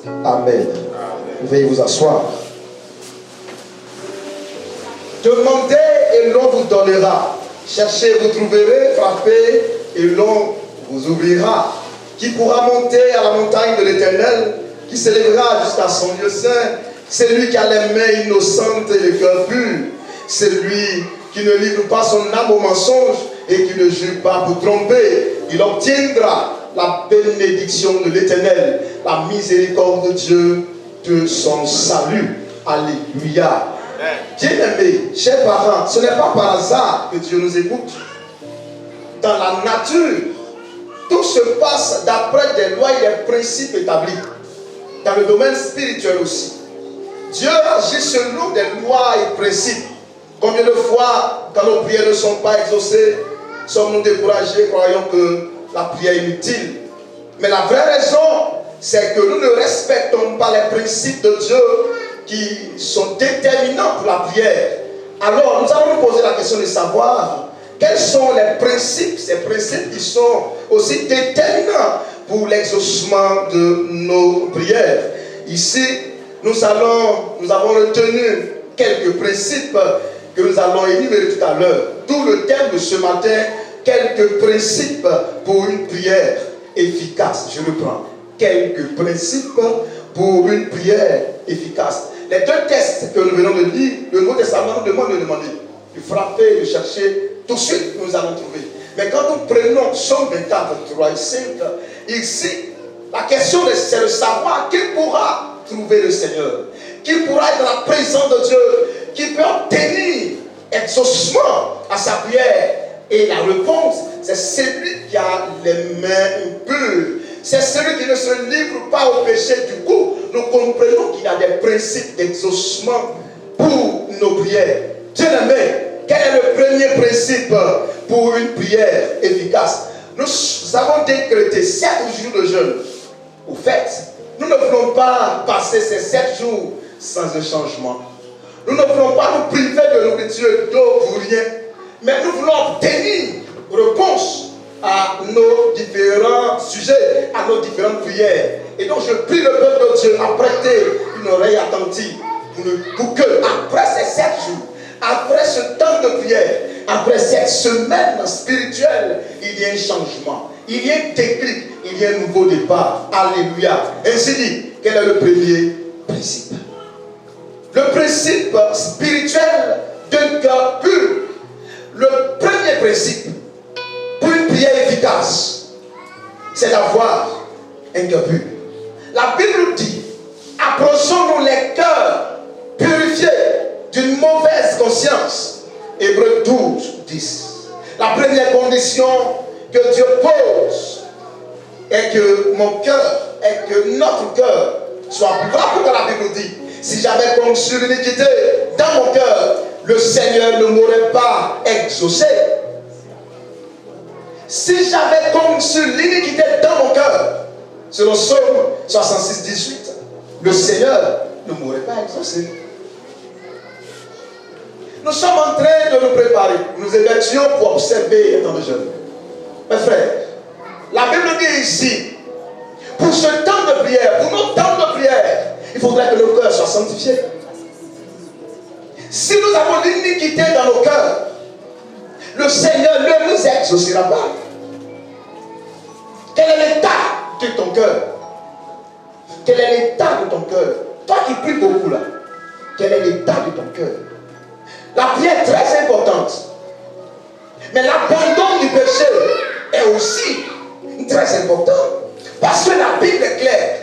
Amen. Veuillez vous asseoir. Demandez et l'on vous donnera. Cherchez, vous trouverez. Frappez et l'on vous ouvrira. Qui pourra monter à la montagne de l'Éternel, qui s'élèvera jusqu'à son lieu saint? C'est lui qui a les mains innocentes et le cœur pur. C'est lui qui ne livre pas son âme au mensonge et qui ne jure pas pour tromper. Il obtiendra la bénédiction de l'Éternel, la miséricorde de Dieu de son salut. Alléluia. Bien-aimés, chers parents, ce n'est pas par hasard que Dieu nous écoute. Dans la nature, tout se passe d'après des lois et des principes établis. Dans le domaine spirituel aussi. Dieu agit selon des lois et principes. Combien de fois, quand nos prières ne sont pas exaucées, sommes-nous découragés, croyons que la prière est inutile. Mais la vraie raison, c'est que nous ne respectons pas les principes de Dieu qui sont déterminants pour la prière. Alors, nous allons nous poser la question de savoir quels sont les principes, ces principes qui sont aussi déterminants pour l'exaucement de nos prières. Ici, nous avons retenu quelques principes que nous allons énumérer tout à l'heure. D'où le thème de ce matin, quelques principes pour une prière efficace. Je reprends. Quelques principes pour une prière efficace. Les deux textes que nous venons de lire, le Nouveau Testament nous demande de demander, de frapper, de chercher. Tout de suite, nous allons trouver. Mais quand nous prenons Somme 24, 3 et 5, ici, la question c'est de savoir qui pourra trouver le Seigneur, qui pourra être dans la présence de Dieu, qui peut obtenir exaucement à sa prière. Et la réponse, c'est celui qui a les mains pures. C'est celui qui ne se livre pas au péché. Du coup, nous comprenons qu'il y a des principes d'exaucement pour nos prières. Bien-aimés, quel est le premier principe pour une prière efficace? Nous avons décrété 7 jours de jeûne. Au fait, nous ne voulons pas passer ces 7 jours sans un changement. Nous ne voulons pas nous priver de nourriture et d'eau pour rien. Mais nous voulons obtenir réponse à nos différents sujets, à nos différentes prières. Et donc je prie le peuple de Dieu à prêter une oreille attentive pour que, après ces 7 jours, après ce temps de prière, après cette semaine spirituelle, il y ait un changement, il y ait un déclic, il y ait un nouveau départ. Alléluia. Ainsi dit, quel est le premier principe? Le principe spirituel d'un cœur pur. Le premier principe pour une prière efficace, c'est d'avoir un cœur pur. La Bible dit, approchons-nous les cœurs purifiés d'une mauvaise conscience. Hébreux 12, 10. La première condition que Dieu pose est que mon cœur, est que notre cœur soit pur. Voilà pourquoi la Bible dit, si j'avais conçu l'iniquité dans mon cœur, le Seigneur ne m'aurait pas exaucé. Si j'avais conçu l'iniquité dans mon cœur, selon Somme 66, 18, le Seigneur ne m'aurait pas exaucé. Nous sommes en train de nous préparer. Nous étions pour observer dans le jeûne. Mes frères, la Bible dit ici, pour ce temps de prière, pour nos temps de prière, il faudrait que nos cœurs soient sanctifiés. Si nous avons l'iniquité dans nos cœurs, le Seigneur ne nous exaucera pas. Quel est l'état de ton cœur? Quel est l'état de ton cœur? Toi qui pries beaucoup là, quel est l'état de ton cœur? La prière est très importante. Mais l'abandon du péché est aussi très important. Parce que la Bible est claire.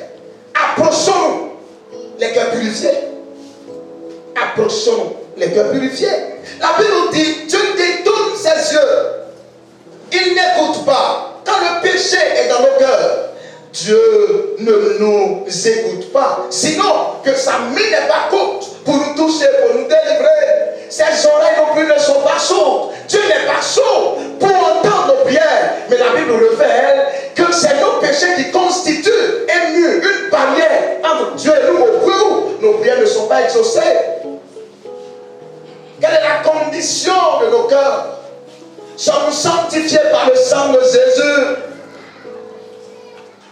Approchons les cœurs purifiés. Approchons les cœurs purifiés. La Bible dit, Dieu détourne ses yeux. Il n'écoute pas. Quand le péché est dans nos cœurs, Dieu ne nous écoute pas. Sinon, que sa main n'est pas courte pour nous toucher, pour nous délivrer. Ses oreilles non plus ne sont pas sourdes. Dieu n'est pas sourd pour entendre nos prières. Mais la Bible révèle que c'est nos péchés qui constituent un mur, une barrière entre Dieu et nous. Au où nos prières ne sont pas exaucées. Quelle est la condition de nos cœurs? Sommes-nous sanctifiés par le sang de Jésus?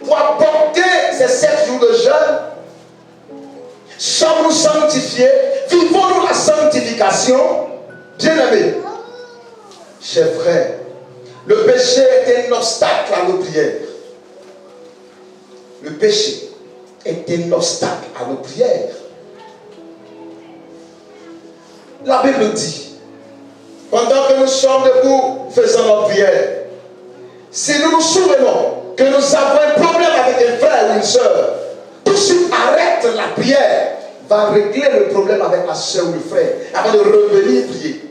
Pour apporter ces 7 jours de jeûne, sanctifiés, vivons-nous la sanctification. Bien-aimés, chers frères, le péché est un obstacle à nos prières. Le péché est un obstacle à nos prières. La Bible dit, pendant que nous sommes debout faisant notre prière, si nous nous souvenons que nous avons un problème avec un frère ou une soeur, tout de suite arrête la prière, va régler le problème avec la soeur ou le frère, avant de revenir prier.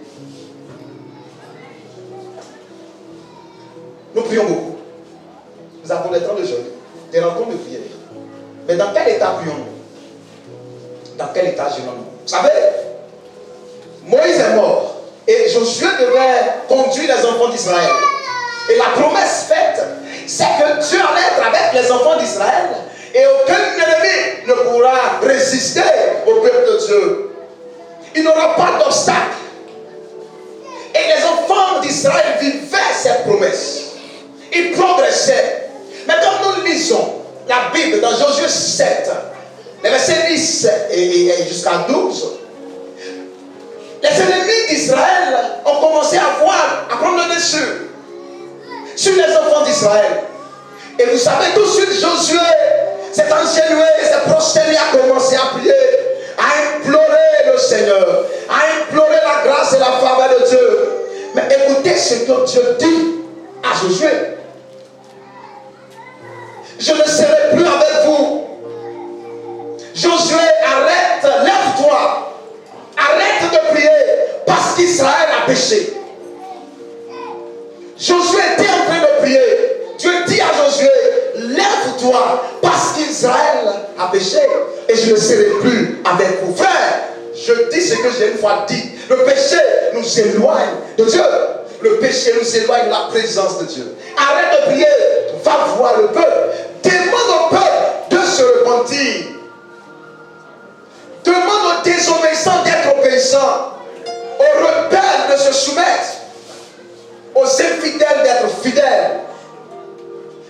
Nous prions beaucoup. Nous avons des temps de jeûne, des rencontres de prière. Mais dans quel état prions-nous? Dans quel état jeûnons-nous? Vous savez, Moïse est mort et Josué devait conduire les enfants d'Israël. Et la promesse faite, c'est que Dieu allait être avec les enfants d'Israël et aucun ennemi ne pourra résister au peuple de Dieu. Il n'y aura pas d'obstacle. Et les enfants d'Israël vivaient cette promesse. Ils progressaient. Mais quand nous lisons la Bible dans Josué 7, les versets 10 et jusqu'à 12, les ennemis d'Israël ont commencé à prendre le dessus sur les enfants d'Israël. Et vous savez, tout de suite, Josué s'est engenouillé, s'est prosterné, a commencé à prier, à implorer le Seigneur, à implorer la grâce et la faveur de Dieu. Mais écoutez ce que Dieu dit à Josué. Je ne serai plus avec vous. Josué, arrête, lève-toi. Arrête de prier parce qu'Israël a péché. Josué était en train de prier. Dieu dit à Josué, lève-toi parce qu'Israël a péché et je ne serai plus avec vous. Frère, je dis ce que j'ai une fois dit. Le péché nous éloigne de Dieu. Le péché nous éloigne de la présence de Dieu. Arrête de prier, va voir le peuple. Demande au peuple de se repentir. Demande aux désobéissants d'être obéissants, aux rebelles de se soumettre, aux infidèles d'être fidèles.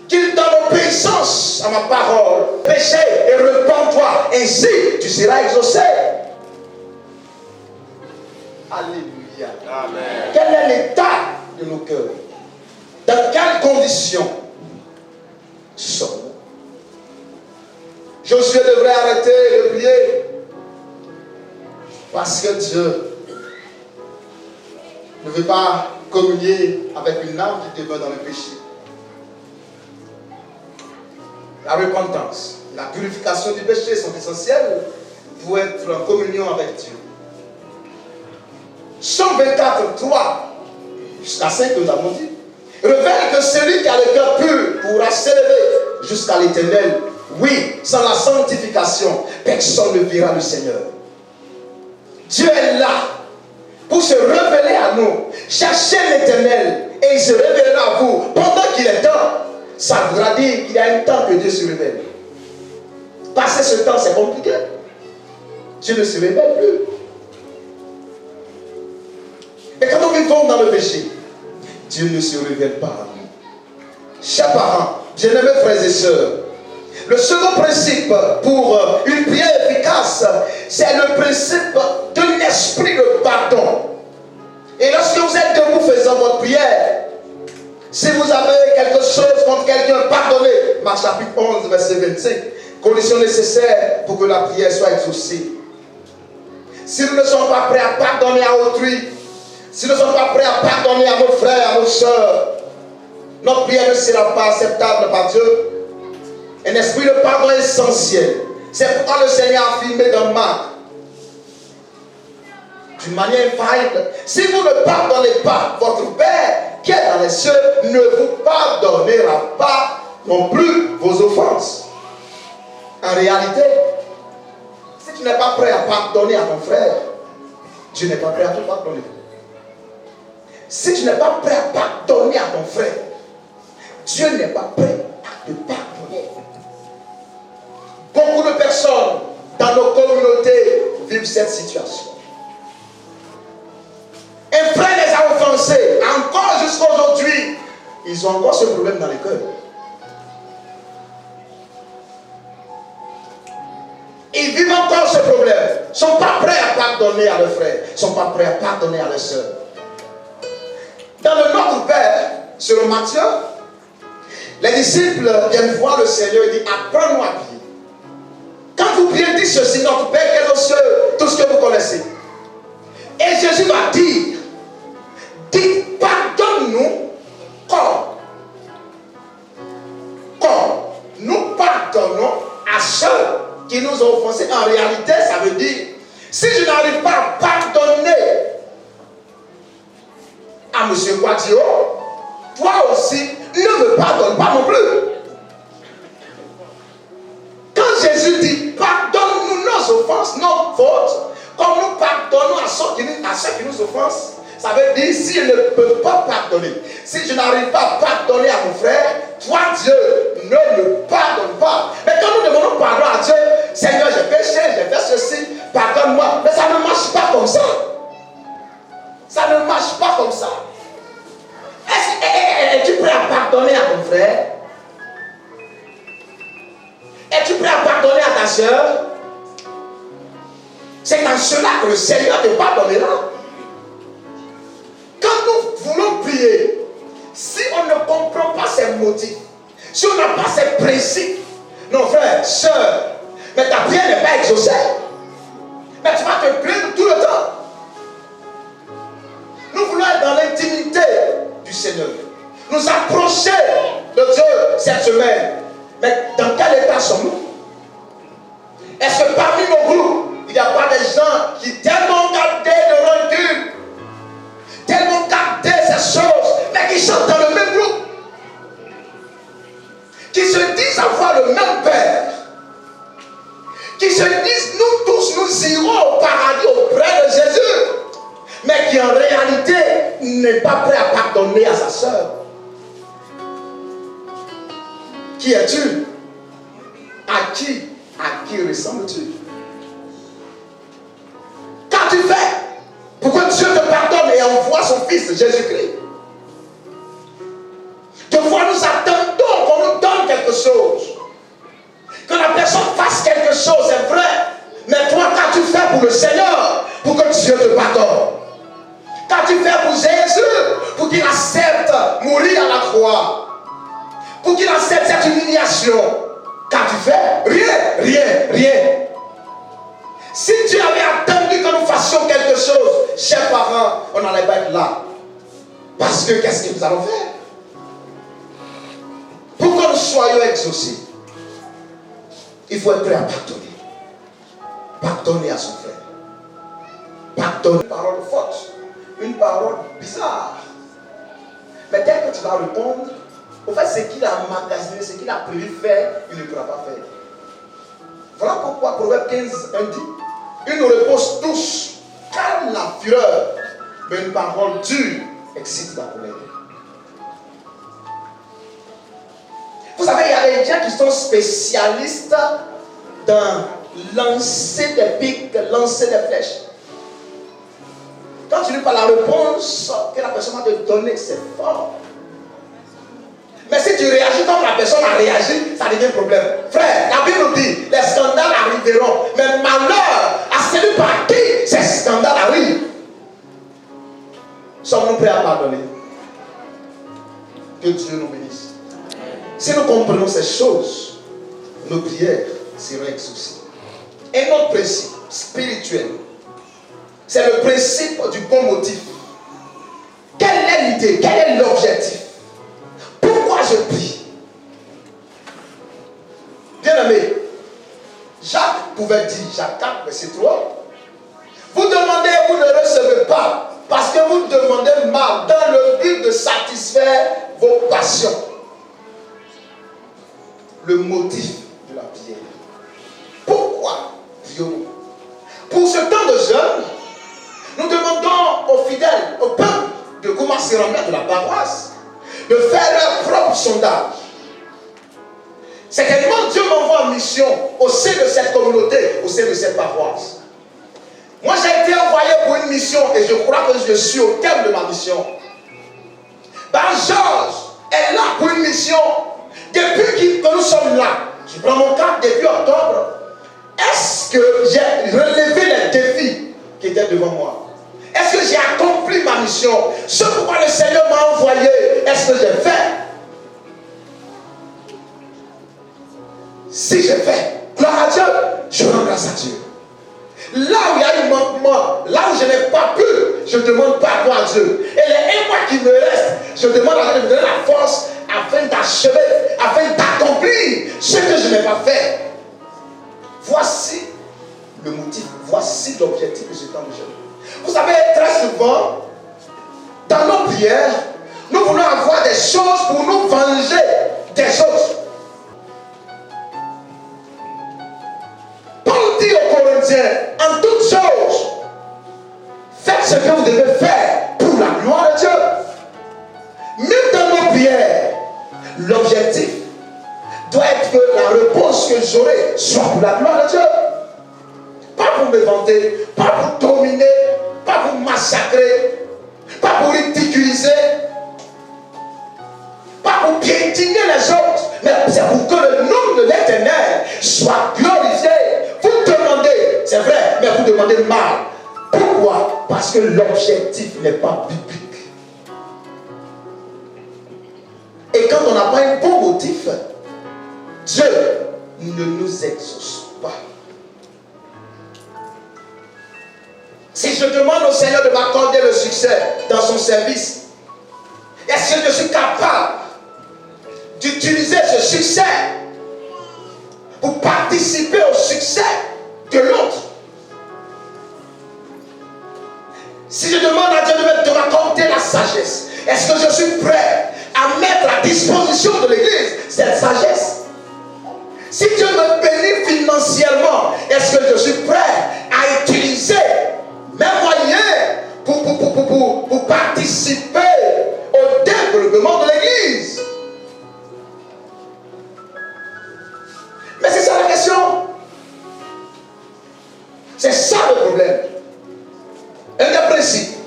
Qu'ils donnent obéissance à ma parole. Péché et repens-toi, ainsi tu seras exaucé. Alléluia. Amen. Quel est l'état de nos cœurs? Dans quelles conditions sommes-nous? Josué devrait arrêter de prier parce que Dieu ne veut pas communier avec une âme qui demeure dans le péché. La repentance, la purification du péché sont essentielles pour être en communion avec Dieu. Psaume 24, 3 jusqu'à 5 nous avons dit, révèle que celui qui a le cœur pur pourra s'élever jusqu'à l'éternel. Oui, sans la sanctification, personne ne verra le Seigneur. Dieu est là pour se révéler à nous. Cherchez l'éternel et il se révélera à vous pendant qu'il est temps. Ça voudra dire qu'il y a un temps que Dieu se révèle. Passer ce temps, c'est compliqué. Dieu ne se révèle plus. Et quand nous vivons dans le péché, Dieu ne se révèle pas à nous. Chers parents, bien-aimés frères et sœurs, le second principe pour une prière efficace, c'est le principe de l'esprit de pardon. Et lorsque vous êtes debout faisant votre prière, si vous avez quelque chose contre quelqu'un, pardonnez. Marc chapitre 11, verset 25. Condition nécessaire pour que la prière soit exaucée. Si nous ne sommes pas prêts à pardonner à autrui, si nous ne sommes pas prêts à pardonner à nos frères, à nos soeurs, notre prière ne sera pas acceptable par Dieu. Un esprit de pardon est essentiel. C'est pourquoi le Seigneur a affirmé dans Marc, d'une manière infaillible, si vous ne pardonnez pas, votre Père qui est dans les cieux ne vous pardonnera pas non plus vos offenses. En réalité, si tu n'es pas prêt à pardonner à ton frère, Dieu n'est pas prêt à te pardonner. Si tu n'es pas prêt à pardonner à ton frère, Dieu n'est pas prêt à te pardonner. Beaucoup de personnes dans nos communautés vivent cette situation. Un frère les a offensés. Encore jusqu'à aujourd'hui, ils ont encore ce problème dans les cœurs. Ils vivent encore ce problème. ne sont pas prêts à pardonner à leurs frères, ne sont pas prêts à pardonner à leurs sœurs. Dans le Notre Père, selon Matthieu, les disciples viennent voir le Seigneur et disent, apprends-nous à prier. Quand vous priez, dites ceci, notre Père qui est aux cieux, tout ce que vous connaissez. Et Jésus va dire, dites, pardonne-nous comme nous pardonnons à ceux qui nous ont offensés. En réalité, ça veut dire, si je n'arrive pas à pardonner à M. Guadio, toi aussi, ne me pardonne pas non plus. Quand Jésus dit, pardonne-nous nos offenses, nos fautes, comme nous pardonnons à ceux qui nous offensent, ça veut dire, si je ne peux pas pardonner, si je n'arrive pas à pardonner à mon frère, toi Dieu, ne me pardonne pas. Mais quand nous demandons pardon à Dieu, Seigneur, j'ai péché, j'ai fait ceci, pardonne-moi. Mais ça ne marche pas comme ça. Ça ne marche pas comme ça. Es-tu prêt à pardonner à ton frère? Es-tu prêt à pardonner à ta soeur? C'est dans cela que le Seigneur te pardonnera. Quand nous voulons prier, si on ne comprend pas ses motifs, si on n'a pas ses principes, non frère, soeur, mais ta prière n'est pas exaucée. Mais tu vas te plaindre tout le temps. Nous voulons être dans l'intimité du Seigneur. Nous approcher de Dieu cette semaine. Mais dans quel état sommes-nous? Est-ce que parmi nos groupes, il n'y a pas des gens qui tellement gardé de rancune, tellement gardé ces choses, mais qui chantent dans le même groupe, qui se disent avoir le même Père, qui se disent nous tous nous irons au paradis auprès de Jésus, mais qui en réalité n'est pas prêt à pardonner à sa sœur. Qui es-tu? À qui ressembles-tu? Qu'as-tu fait pour que Dieu te pardonne et envoie son Fils Jésus-Christ? De fois nous attendons qu'on nous donne quelque chose, que la personne fasse quelque chose, c'est vrai, mais toi qu'as-tu fait pour le Seigneur pour que Dieu te pardonne? Qu'as-tu fait pour Jésus pour qu'il accepte mourir à la croix, pour qu'il accepte cette humiliation? Qu'as-tu fait? Rien. Si Dieu avait attendu que nous fassions quelque chose, chers parents, on n'allait pas être là. Parce que qu'est-ce que nous allons faire? Pour que nous soyons exaucés, il faut être prêt à pardonner. Pardonner à son frère. Pardonner une parole forte, une parole bizarre. Mais dès que tu vas répondre, au fait, ce qu'il a emmagasiné, ce qu'il a prévu faire, il ne pourra pas faire. Voilà pourquoi Proverbe 15 dit, une réponse douce calme la fureur, mais une parole dure excite la colère. Vous savez, il y a des gens qui sont spécialistes dans lancer des pics, lancer des flèches. Quand tu lui parles la réponse que la personne va te donner, c'est fort. Mais si tu réagis comme la personne a réagi, ça devient un problème. Frère, la Bible nous dit, les scandales arriveront. Mais malheur à celui par qui ces scandales arrivent. Sommes-nous prêts à pardonner? Que Dieu nous bénisse. Si nous comprenons ces choses, nos prières seront exaucées. Et notre principe spirituel, c'est le principe du bon motif. Quelle est l'idée? Quel est l'objectif? Pourquoi je prie? Bien-aimé, Jacques pouvait dire, Jacques 4, verset 3, vous demandez, vous ne recevez pas, parce que vous demandez mal, dans le but de satisfaire vos passions. Le motif de la prière. Pourquoi prions-nous? Pour ce temps de jeûne, nous demandons aux fidèles, au peuple de Goma-Siranda de la paroisse, de faire leur propre sondage. Certainement, Dieu m'envoie en mission au sein de cette communauté, au sein de cette paroisse. Moi, j'ai été envoyé pour une mission et je crois que je suis au terme de ma mission. Georges est là pour une mission. Depuis que nous sommes là, je prends mon cas depuis octobre. Est-ce que j'ai relevé les bien devant moi? Est-ce que j'ai accompli ma mission? Ce pourquoi le Seigneur m'a envoyé, est-ce que j'ai fait? Si j'ai fait, gloire à Dieu, je rends grâce à Dieu. Là où il y a eu manquement, là où je n'ai pas pu, je demande pardon à Dieu. Et les 1 mois qui me reste, je demande à Dieu de me donner la force afin d'achever, afin d'accomplir ce que je n'ai pas fait. Voici le motif, voici l'objectif de ce temps de jeûne. Vous savez, très souvent, dans nos prières, nous voulons avoir des choses pour nous venger des autres. Paul dit aux Corinthiens, en toutes choses, faites ce que vous devez faire pour la gloire de Dieu. Même dans nos prières, l'objectif doit être que la réponse que j'aurai soit pour la gloire de Dieu. Pas pour me vanter, pas pour dominer, pas pour massacrer, pas pour ridiculiser, pas pour piétiner les autres, mais c'est pour que le nom de l'Éternel soit glorifié. Vous demandez, c'est vrai, mais vous demandez mal. Pourquoi? Parce que l'objectif n'est pas biblique. Et quand on n'a pas un bon motif, Dieu ne nous exauce pas. Si je demande au Seigneur de m'accorder le succès dans son service, est-ce que je suis capable d'utiliser ce succès pour participer au succès de l'autre? Si je demande à Dieu de m'accorder la sagesse, est-ce que je suis prêt à mettre à disposition de l'Église cette sagesse? Si Dieu me bénit financièrement, est-ce que je suis prêt à utiliser mes moyens pour participer au développement de l'Église? Mais c'est ça la question. C'est ça le problème. Un des principes,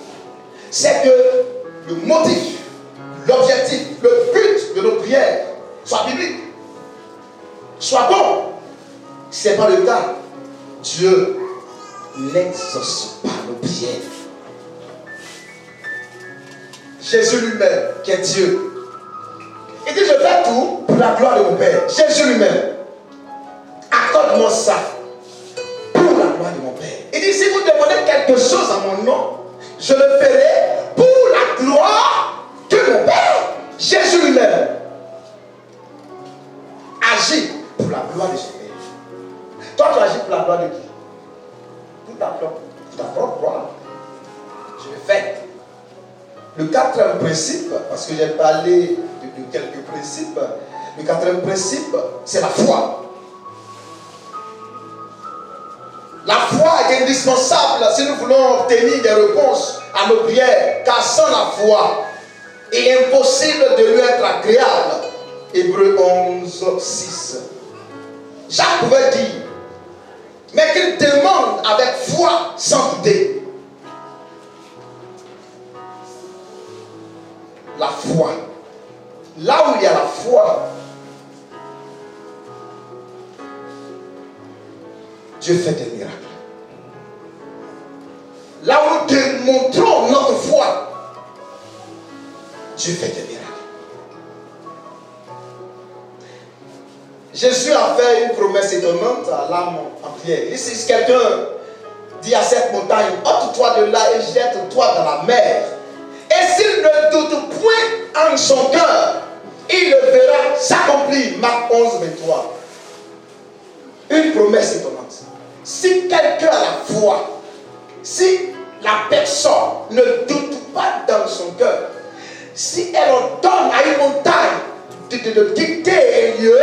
c'est que le motif, l'objectif, le but de nos prières soit biblique, soit bon. Si ce n'est pas le cas, Dieu n'exauce pas nos prières. Jésus lui-même, qui est Dieu, il dit: je fais tout pour la gloire de mon Père. Jésus lui-même, accorde-moi ça pour la gloire de mon Père. Il dit: si vous demandez quelque chose à mon nom, je le ferai pour la gloire de mon Père. Jésus lui-même agit pour la gloire de son Père. Toi, tu agis pour la gloire de qui? Pour ta propre gloire. Je le fais. Le quatrième principe, parce que j'ai parlé de quelques principes, le quatrième principe, c'est la foi. La foi est indispensable si nous voulons obtenir des réponses à nos prières, car sans la foi, il est impossible de lui être agréable. Hébreux 11, 6. Jacques pouvait dire, mais qu'il demande avec foi sans douter. La foi. Là où il y a la foi, Dieu fait des miracles. Là où nous démontrons notre foi, Dieu fait des miracles. Jésus a fait une promesse étonnante à l'âme en prière. Ici, si quelqu'un dit à cette montagne, ôte-toi de là et jette-toi dans la mer, et s'il ne doute point en son cœur, il le verra s'accomplir. Marc 11, 23. Une promesse étonnante. Si quelqu'un a la foi, si la personne ne doute pas dans son cœur, si elle ordonne à une montagne de quitter un lieu,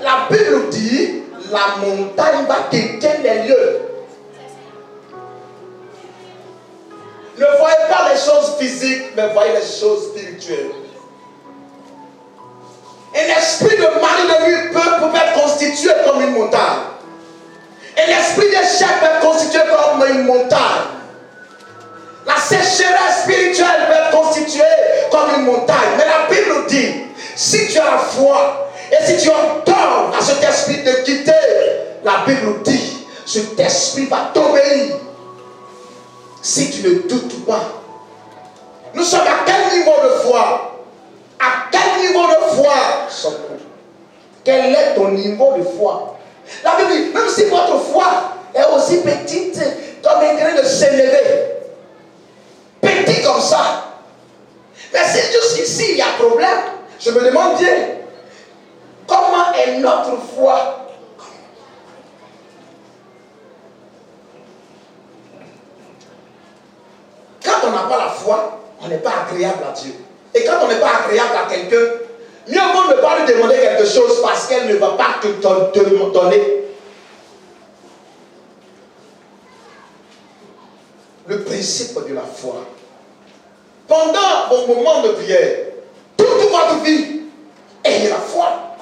la Bible dit, la montagne va quitter les lieux. Ne voyez pas les choses physiques, mais voyez les choses spirituelles. Un esprit de mari de lui peut être constitué comme une montagne. Un esprit d'échec peut être constitué comme une montagne. La sécheresse spirituelle peut être constituée comme une montagne. Mais la Bible dit, si tu as la foi et si tu ordonnes à cet esprit de quitter, la Bible dit, cet esprit va t'obéir. si tu ne doutes pas. Nous sommes à quel niveau de foi? À quel niveau de foi sommes-nous? Quel est ton niveau de foi? La Bible dit, même si votre foi est aussi petite comme un grain de sénévé, petit comme ça, mais c'est jusqu'ici il y a problème. Je me demande bien, comment est notre foi? Quand on n'a pas la foi, on n'est pas agréable à Dieu. Et quand on n'est pas agréable à quelqu'un, mieux vaut ne pas lui demander quelque chose parce qu'elle ne va pas te donner. Le principe de la foi. Pendant vos moments de prière, toute votre vie, ayez la foi.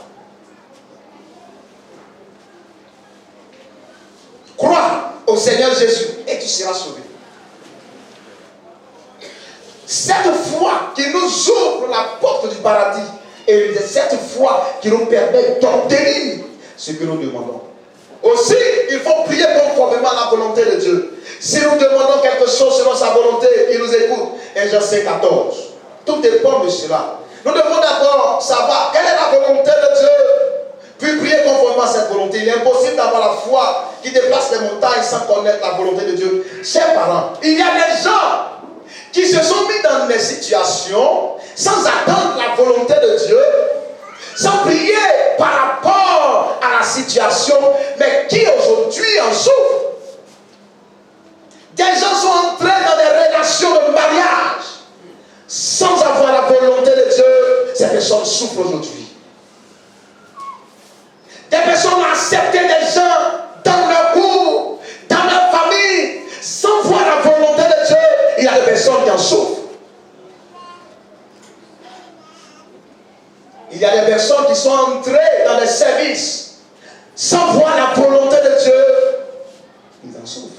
Crois au Seigneur Jésus et tu seras sauvé. Cette foi qui nous ouvre la porte du paradis et cette foi qui nous permet d'obtenir ce que nous demandons. Aussi, il faut prier conformément à la volonté de Dieu. Si nous demandons quelque chose selon sa volonté, il nous écoute. Et Jean 5,14. Tout dépend de cela. Nous devons d'abord savoir quelle est la volonté de Dieu, puis prier conformément à cette volonté. Il est impossible d'avoir la foi qui déplace les montagnes sans connaître la volonté de Dieu. Chers parents, il y a des gens qui se sont mis dans des situations sans attendre la volonté de Dieu, sans prier par rapport à la situation, mais qui aujourd'hui en souffrent. Des gens sont entrés dans des relations de mariage sans avoir la volonté de Dieu. Ces personnes souffrent aujourd'hui. Des personnes ont accepté des gens dans leur cour, dans leur famille, sans voir la volonté de Dieu. Il y a des personnes qui en souffrent. Il y a des personnes qui sont entrées dans des services sans voir la volonté de Dieu. Ils en souffrent.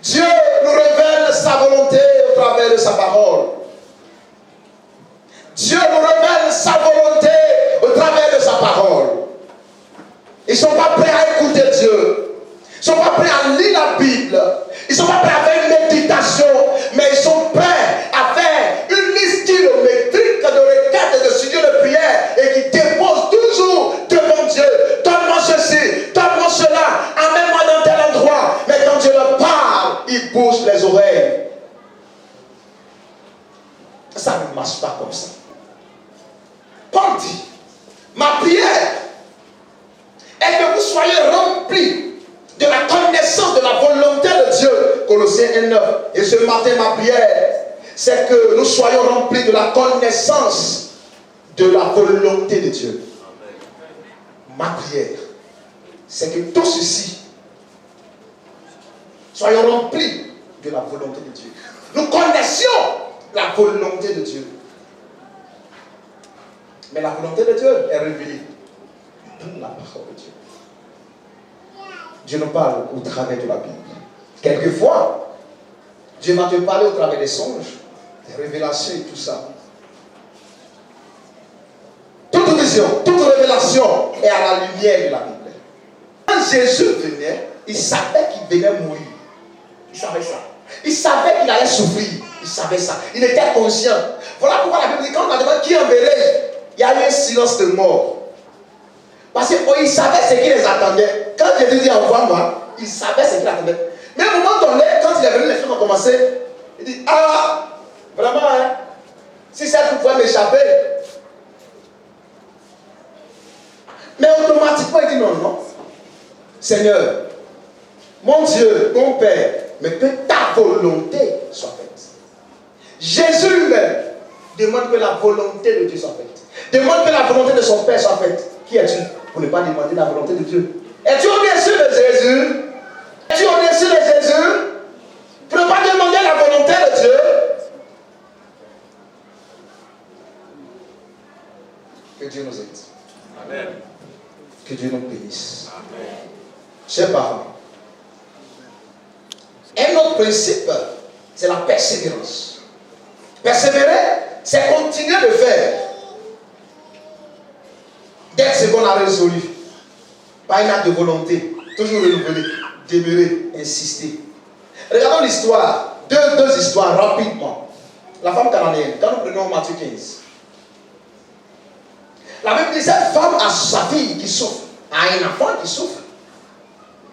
Dieu nous révèle sa volonté au travers de sa parole. Dieu nous révèle sa volonté au travers de sa parole. Ils ne sont pas prêts à écouter Dieu. Ils ne sont pas prêts à lire la Bible. Ils ne sont pas prêts à faire une méditation. Mais ils sont prêts à faire une liste kilométrique de requêtes et de sujets de prière et qui déposent toujours devant Dieu. Donne-moi ceci, donne-moi cela, amène-moi dans tel endroit. Mais quand Dieu leur parle, ils bougent les oreilles. Ça ne marche pas comme ça. Paul dit, ma prière est que vous soyez remplis de la connaissance de la volonté de Dieu. Colossiens 1,9. Et ce matin, ma prière, c'est que nous soyons remplis de la connaissance de la volonté de Dieu. Ma prière, c'est que tous ceci soyons remplis de la volonté de Dieu. Nous connaissions la volonté de Dieu. Mais la volonté de Dieu est révélée dans la parole de Dieu. Dieu nous parle au travers de la Bible. Quelquefois, Dieu va te parler au travers des songes, des révélations et tout ça. Toute vision, toute révélation est à la lumière de la Bible. Quand Jésus venait, il savait qu'il venait mourir. Il savait ça. Il savait qu'il allait souffrir. Il savait ça. Il était conscient. Voilà pourquoi la Bible dit, quand on a demandé qui enverrait, il y a eu un silence de mort. Parce qu'il savait ce qui les attendait. Quand Jésus dit envoie-moi, il savait ce qu'il attendait. Mais au moment donné, quand il est venu, les choses ont commencé. Il dit, ah, vraiment, hein, si ça pouvait m'échapper. Mais automatiquement, il dit non, non. Seigneur, mon Dieu, mon Père, mais que ta volonté soit faite. Jésus lui-même demande que la volonté de Dieu soit faite. Demande que la volonté de son Père soit faite. Qui es-tu pour ne pas demander la volonté de Dieu? Es-tu au-dessus de Jésus? Es-tu au-dessus de Jésus pour ne pas demander la volonté de Dieu? Que Dieu nous aide. Amen. Que Dieu nous bénisse. Amen. Chers parents, un autre principe, c'est la persévérance. Persévérer, c'est continuer de faire dès ce qu'on a résolu, pas une acte de volonté, toujours renouvelé. demeurer, insister. Regardons l'histoire, deux histoires rapidement. La femme cananéenne, quand nous prenons Matthieu 15. La Bible dit cette femme a sa fille qui souffre, a un enfant qui souffre,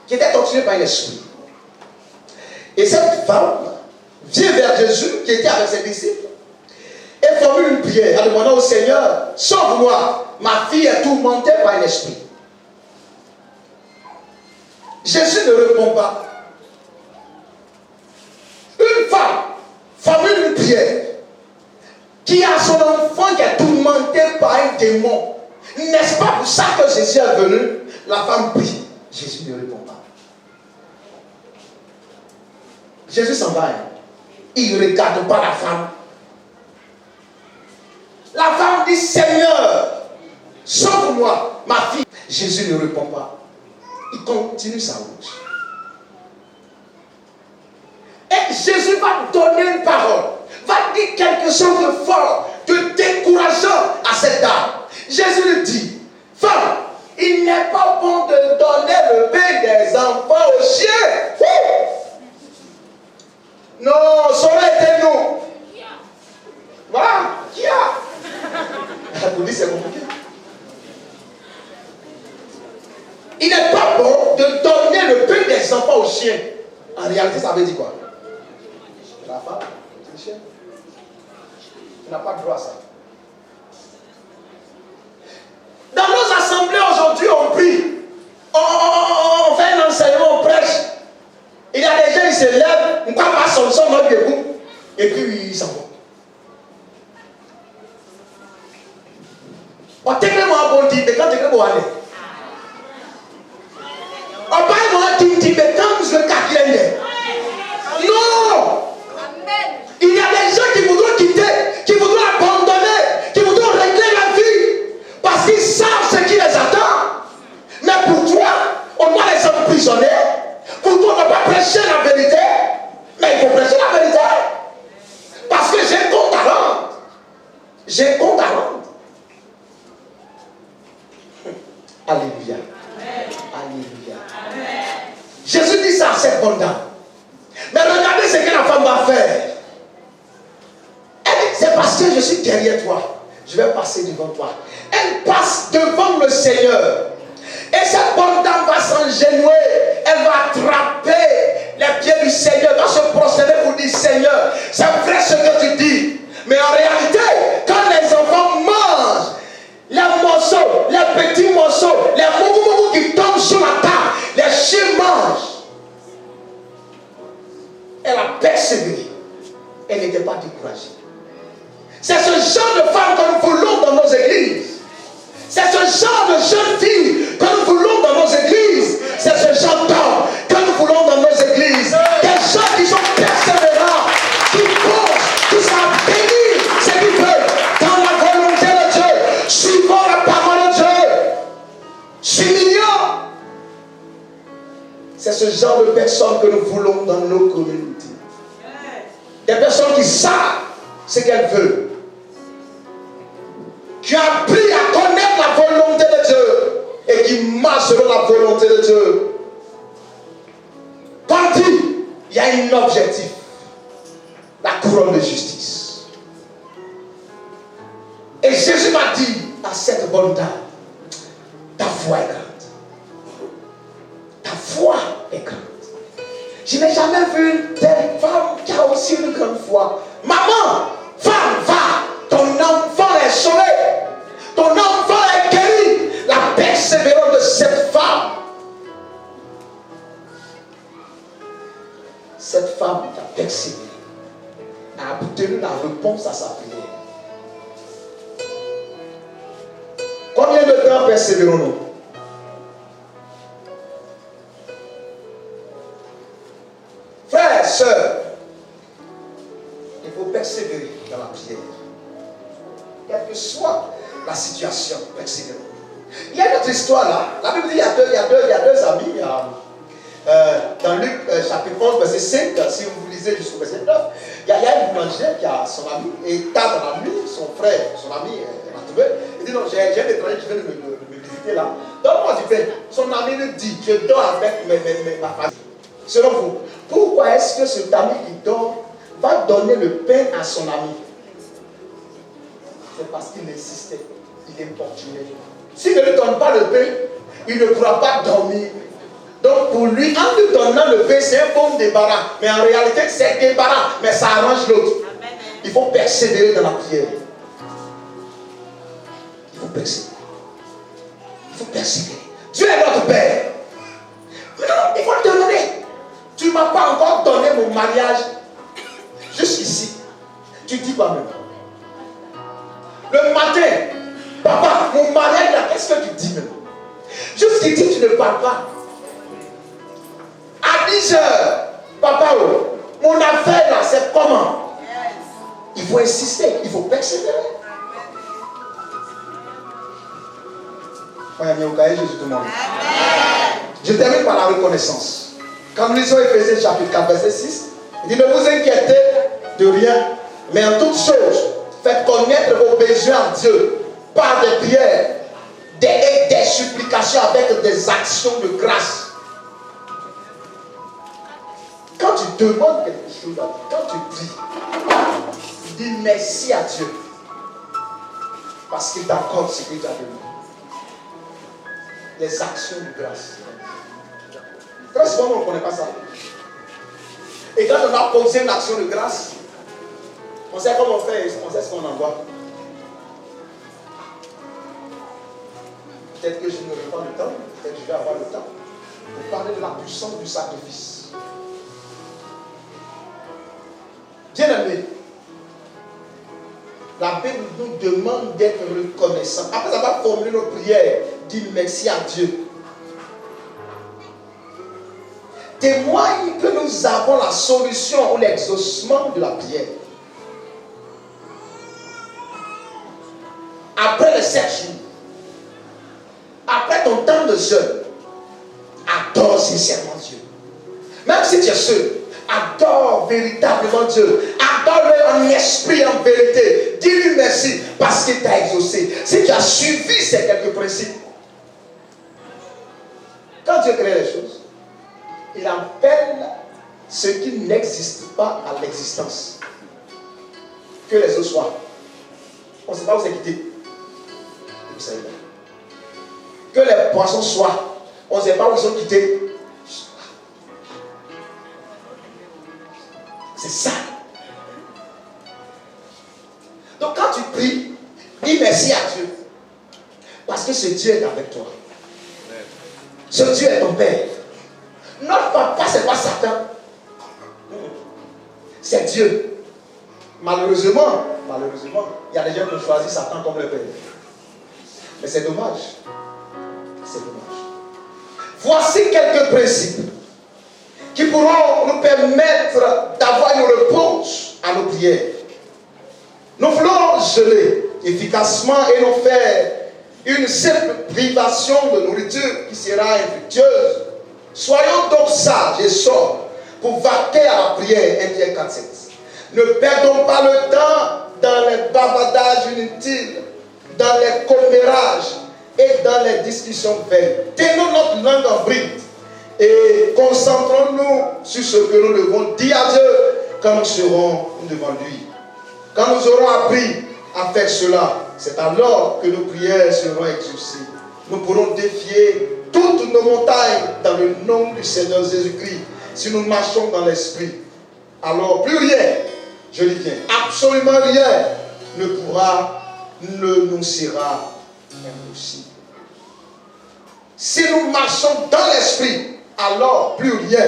qui était torturé par un esprit. Et cette femme vient vers Jésus qui était avec ses disciples et formule une prière en demandant au Seigneur, sauve-moi, ma fille est tourmentée par un esprit. Jésus ne répond pas. Une femme formule une prière qui a son enfant qui est tourmenté par un démon. N'est-ce pas pour ça que Jésus est venu? La femme prie. Jésus ne répond pas. Jésus s'en va. Il ne regarde pas la femme. La femme dit, Seigneur, sauve-moi, ma fille. Jésus ne répond pas. Il continue sa route. Et Jésus va donner une parole, va dire quelque chose de fort, de décourageant à cette dame. Jésus lui dit, femme, il n'est pas bon de donner le pain des enfants aux chiens. Non, ça aurait été nous. Voilà, qui a? Vous dites c'est compliqué. Il n'est pas bon de donner le pain des enfants aux chiens. En réalité, ça veut dire quoi? La femme, c'est le chien. Tu n'as pas droit à ça. Dans nos assemblées aujourd'hui, on prie. On fait un enseignement, on prêche. Il y a des gens, ils se lèvent, on ne croit pas son notre debout, et puis ils s'en vont. On te crée un bon type, et quand tu crées un aller. On parle de un type, et quand je le caquille. Non! Il y a des gens qui voudront quitter, qui voudront abandonner, qui voudront régler la vie, parce qu'ils savent ce qui les attend. Mais pour toi, on doit les emprisonner. Pour toi, on ne doit pas prêcher la vérité. Mais il faut prêcher la vérité. Parce que j'ai compte à rendre. J'ai compte à rendre. Alléluia. Alléluia. Jésus dit ça à cette bonne dame. Mais regardez ce que la femme va faire. Elle dit, c'est parce que je suis derrière toi. Je vais passer devant toi. Elle passe devant le Seigneur. Et cette bonne dame va s'engenouiller. Elle va attraper les pieds du Seigneur. Va se prosterner pour dire, Seigneur, c'est vrai ce que tu dis. Mais en réalité, quand les enfants mangent les morceaux, les petits morceaux, les moumous qui tombent sur la table, les chiens mangent. Elle a persévéré. Elle n'était pas découragée. C'est ce genre de femme que nous voulons dans nos églises. C'est ce genre de jeunes filles que nous voulons dans nos églises. C'est ce genre d'hommes que nous voulons dans nos églises. Des gens qui sont persévérants, qui pensent, qui savent bénir ce qu'ils veulent dans la volonté de Dieu, suivant la parole de Dieu. Je suis mignon. C'est ce genre de personnes que nous voulons dans nos communautés. Des personnes qui savent ce qu'elles veulent. Qui ont appris à connaître la volonté de Dieu et qui marchent selon la volonté de Dieu. Quand il y a un objectif, la couronne de justice. Et Jésus m'a dit à cette bonne dame, ta foi est grande. Ta foi est grande. Je n'ai jamais vu une telle femme qui a aussi une grande foi. Maman, femme, va. Ton enfant est sauvé. Ton enfant est guéri. La persévérance de cette femme. Cette femme qui a persévéré a obtenu la réponse à sa prière. Combien de temps persévérons-nous? Frères, sœurs, il faut persévérer dans la prière. Quelle que soit la situation, persévérer. Il y a une autre histoire là. La Bible dit il y a deux amis. Dans Luc chapitre 11, verset 5, si vous lisez jusqu'au verset 9, il y a une boulangère qui a son ami, et tard dans la nuit, son frère, son ami, l'a trouvé. Il dit non, j'ai un étranger qui vient de me visiter là. donne-moi du pain. Son ami lui dit, je dors avec ma famille. Selon vous, pourquoi est-ce que cet ami qui dort va donner le pain à son ami? C'est parce qu'il insistait, il importunait. S'il ne lui donne pas le pain, il ne pourra pas dormir. Donc pour lui, en lui donnant le pain, c'est un bon débarras. Mais en réalité, c'est un débarras, mais ça arrange l'autre. Il faut persévérer dans la prière. Il faut persévérer. Il faut persévérer. Dieu est notre Père. Non, il faut te donner. Tu ne m'as pas encore donné mon mariage jusqu'ici. Tu dis quoi même? Le matin, papa, mon mariage là, qu'est-ce que tu dis même? Jusqu'ici, tu ne parles pas. À 10 heures, papa, mon affaire là, c'est comment? Il faut insister, il faut persévérer. Je termine par la reconnaissance. Quand nous lisons Ephésiens chapitre 4, verset 6, il dit: ne vous inquiétez de rien, mais en toutes choses, faites connaître vos besoins à Dieu par des prières, des supplications avec des actions de grâce. Quand tu demandes quelque chose à Dieu, quand tu pries, dis merci à Dieu parce qu'il t'accorde ce que tu as demandé. Les actions de grâce. Très souvent, on ne connaît pas ça. Et quand on a posé une action de grâce, on sait comment on fait, on sait ce qu'on envoie. Peut-être que je n'aurai pas le temps, peut-être que je vais avoir le temps pour parler de la puissance du sacrifice. Bien-aimé, la Bible nous demande d'être reconnaissant. Après avoir formulé nos prières, dis merci à Dieu. Témoigne que nous avons la solution ou l'exaucement de la prière. Après les 7 jours, après ton temps de jeûne, adore sincèrement Dieu. Même si tu es seul, adore véritablement Dieu. Adore-le en esprit, en vérité. Dis-lui merci parce qu'il t'a exaucé. Si tu as suivi ces quelques principes. Quand Dieu crée les choses, il appelle ce qui n'existe pas à l'existence. Que les eaux soient. On ne sait pas où c'est quitté. Et puis ça y est. Que les poissons soient. On ne sait pas où ils sont quittés. C'est ça. Donc quand tu pries, dis merci à Dieu. Parce que ce Dieu est avec toi. Ce Dieu est ton Père. Notre papa, ce n'est pas Satan. C'est Dieu. Malheureusement, il y a des gens qui ont choisi Satan comme le Père. Mais c'est dommage. C'est dommage. Voici quelques principes qui pourront nous permettre d'avoir une réponse à nos prières. Nous voulons geler efficacement et nous faire une simple privation de nourriture qui sera infructueuse. Soyons donc sages et sobres pour vaquer à la prière. 1 Pierre 4, 7. Ne perdons pas le temps dans les bavardages inutiles, dans les commérages et dans les discussions vaines. Tenons notre langue en bride et concentrons-nous sur ce que nous devons dire à Dieu quand nous serons devant lui. Quand nous aurons appris à faire cela, c'est alors que nos prières seront exaucées. Nous pourrons défier toutes nos montagnes dans le nom du Seigneur Jésus-Christ. Si nous marchons dans l'esprit, alors plus rien, je dis bien, absolument rien ne nous sera impossible. Si nous marchons dans l'esprit, alors plus rien,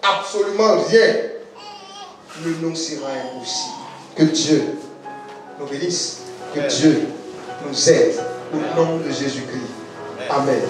absolument rien ne nous sera impossible. Que Dieu nous bénisse, que Dieu nous aide au nom de Jésus-Christ. Amen.